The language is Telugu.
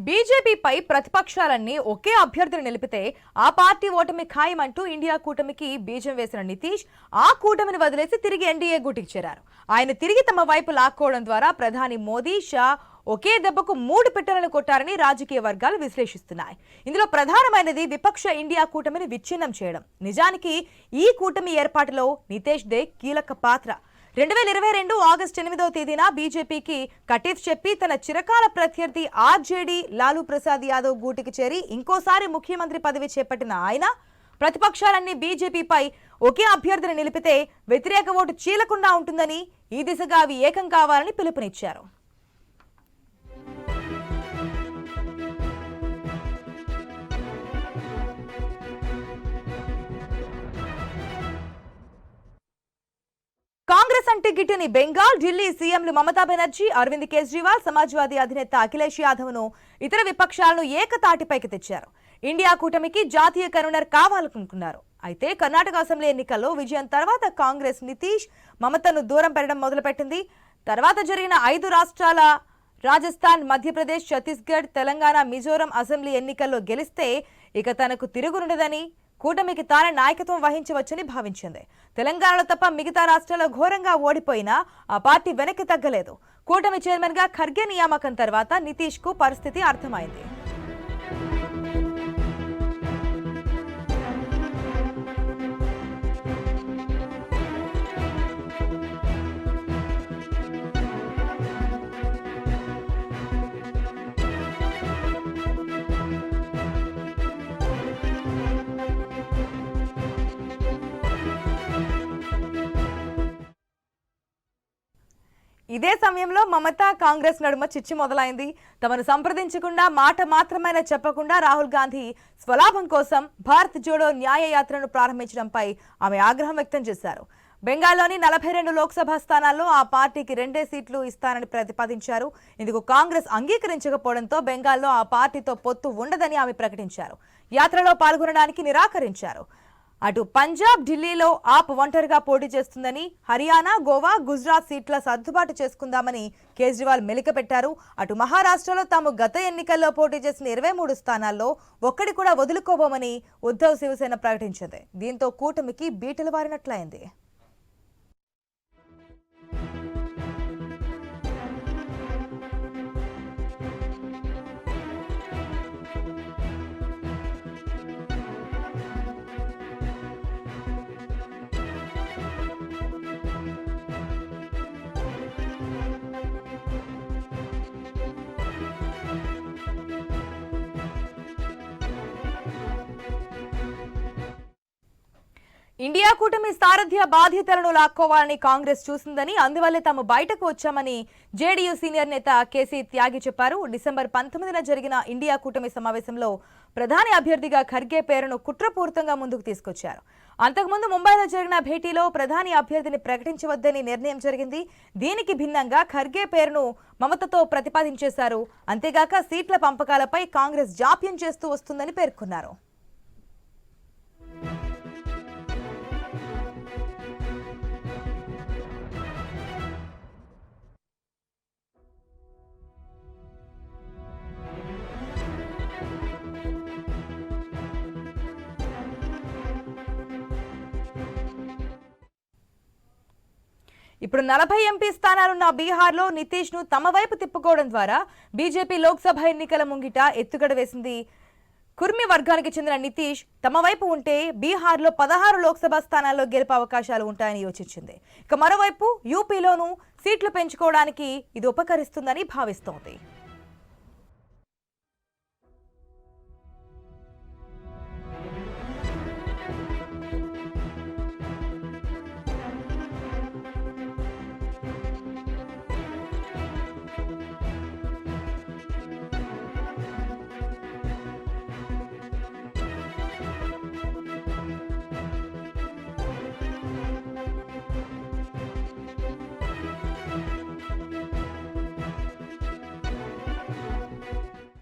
బీజేపీపై ప్రతిపక్షాలన్నీ ఒకే అభ్యర్థిని నిలిపితే ఆ పార్టీ ఓటమి ఖాయమంటూ ఇండియా కూటమికి బీజం వేసిన నితీష్ ఆ కూటమిని వదిలేసి తిరిగి ఎన్డీఏ గూటికి చేరారు. ఆయన తిరిగి తమ వైపు లాక్కోవడం ద్వారా ప్రధాని మోదీ, షా ఒకే దెబ్బకు 3 పిట్టలను కొట్టారని రాజకీయ వర్గాలు విశ్లేషిస్తున్నాయి. ఇందులో ప్రధానమైనది విపక్ష ఇండియా కూటమిని విచ్ఛిన్నం చేయడం. నిజానికి ఈ కూటమి ఏర్పాటులో నితీష్ దే కీలక పాత్ర. 2022 ఆగస్టు 8వ తేదీన బీజేపీకి కటీఫ్ చెప్పి తన చిరకాల ప్రత్యర్థి ఆర్జేడీ లాలూ ప్రసాద్ యాదవ్ గూటికి చేరి ఇంకోసారి ముఖ్యమంత్రి పదవి చేపట్టిన ఆయన ప్రతిపక్షాలన్నీ బీజేపీపై ఒకే అభ్యర్థిని నిలిపితే వ్యతిరేక ఓటు చీలకుండా ఉంటుందని, ఈ దిశగా అవి ఏకం కావాలని పిలుపునిచ్చారు. కాంగ్రెస్ అంటే గిట్టని బెంగాల్, ఢిల్లీ సీఎంలు మమతా బెనర్జీ, అరవింద్ కేజ్రీవాల్, సమాజ్వాదీ అధినేత అఖిలేష్ యాదవ్ను ఇతర విపక్షాలను ఏకతాటిపైకి తెచ్చారు. ఇండియా కూటమికి జాతీయ కన్వీనర్ కావాలనుకున్నారు. అయితే కర్ణాటక అసెంబ్లీ ఎన్నికల్లో విజయం తర్వాత కాంగ్రెస్ నితీష్, మమతను దూరం పెట్టడం మొదలుపెట్టింది. తర్వాత జరిగిన 5 రాష్ట్రాల రాజస్థాన్, మధ్యప్రదేశ్, ఛత్తీస్గఢ్, తెలంగాణ, మిజోరం అసెంబ్లీ ఎన్నికల్లో గెలిస్తే ఇక తనకు తిరుగునుండదని, కూటమికి తానే నాయకత్వం వహించవచ్చని భావించింది. తెలంగాణలో తప్ప మిగతా రాష్ట్రాల్లో ఘోరంగా ఓడిపోయినా ఆ పార్టీ వెనక్కి తగ్గలేదు. కూటమి చైర్మన్ గా ఖర్గే నియామకం తర్వాత నితీష్ కు పరిస్థితి అర్థమైంది. ఇదే సమయంలో మమతా, కాంగ్రెస్ నడుమ చిచ్చు మొదలైంది. తమను సంప్రదించకుండా, మాట మాత్రమైనా చెప్పకుండా రాహుల్ గాంధీ స్వలాభం కోసం భారత్ జోడో న్యాయ యాత్రను ప్రారంభించడంపై ఆమె ఆగ్రహం వ్యక్తం చేశారు. బెంగాల్లోని 42 లోక్సభ స్థానాల్లో ఆ పార్టీకి 2 సీట్లు ఇస్తారని ప్రతిపాదించారు. ఇందుకు కాంగ్రెస్ అంగీకరించకపోవడంతో బెంగాల్లో ఆ పార్టీతో పొత్తు ఉండదని ఆమె ప్రకటించారు. యాత్రలో పాల్గొనడానికి నిరాకరించారు. అటు పంజాబ్, ఢిల్లీలో ఆప్ ఒంటరిగా పోటీ చేస్తుందని, హర్యానా, గోవా, గుజరాత్ సీట్ల సర్దుబాటు చేసుకుందామని కేజ్రీవాల్ మెలికపెట్టారు. అటు మహారాష్ట్రలో తాము గత ఎన్నికల్లో పోటీ చేసిన 23 స్థానాల్లో ఒక్కడి కూడా వదులుకోబోమని ఉద్ధవ్ శివసేన ప్రకటించింది. దీంతో కూటమికి బీటలు వారినట్లయింది. ఇండియా కూటమి సారథ్య బాధ్యతలను లాక్కోవాలని కాంగ్రెస్ చూసిందని, అందువల్లే తాము బయటకు వచ్చామని జేడీయూ సీనియర్ నేత కేసీ త్యాగి చెప్పారు. డిసెంబర్ 19న జరిగిన ఇండియా కూటమి సమావేశంలో ప్రధాని అభ్యర్థిగా ఖర్గే పేరును కుట్రపూరితంగా ముందుకు తీసుకొచ్చారు. అంతకుముందు ముంబైలో జరిగిన భేటీలో ప్రధాని అభ్యర్థిని ప్రకటించవద్దని నిర్ణయం జరిగింది. దీనికి భిన్నంగా ఖర్గే పేరును మమతతో ప్రతిపాదించేశారు. అంతేగాక సీట్ల పంపకాలపై కాంగ్రెస్ జాప్యం చేస్తూ వస్తుందని పేర్కొన్నారు. ఇప్పుడు 40 ఎంపీ స్థానాలున్న బీహార్లో నితీష్ ను తమ వైపు తిప్పుకోవడం ద్వారా బీజేపీ లోక్సభ ఎన్నికల ముంగిట ఎత్తుగడ వేసింది. కుర్మి వర్గానికి చెందిన నితీష్ తమ వైపు ఉంటే బీహార్లో 16 లోక్సభ స్థానాల్లో గెలుపు అవకాశాలు ఉంటాయని యోచించింది. ఇక మరోవైపు యూపీలోనూ సీట్లు పెంచుకోవడానికి ఇది ఉపకరిస్తుందని భావిస్తోంది.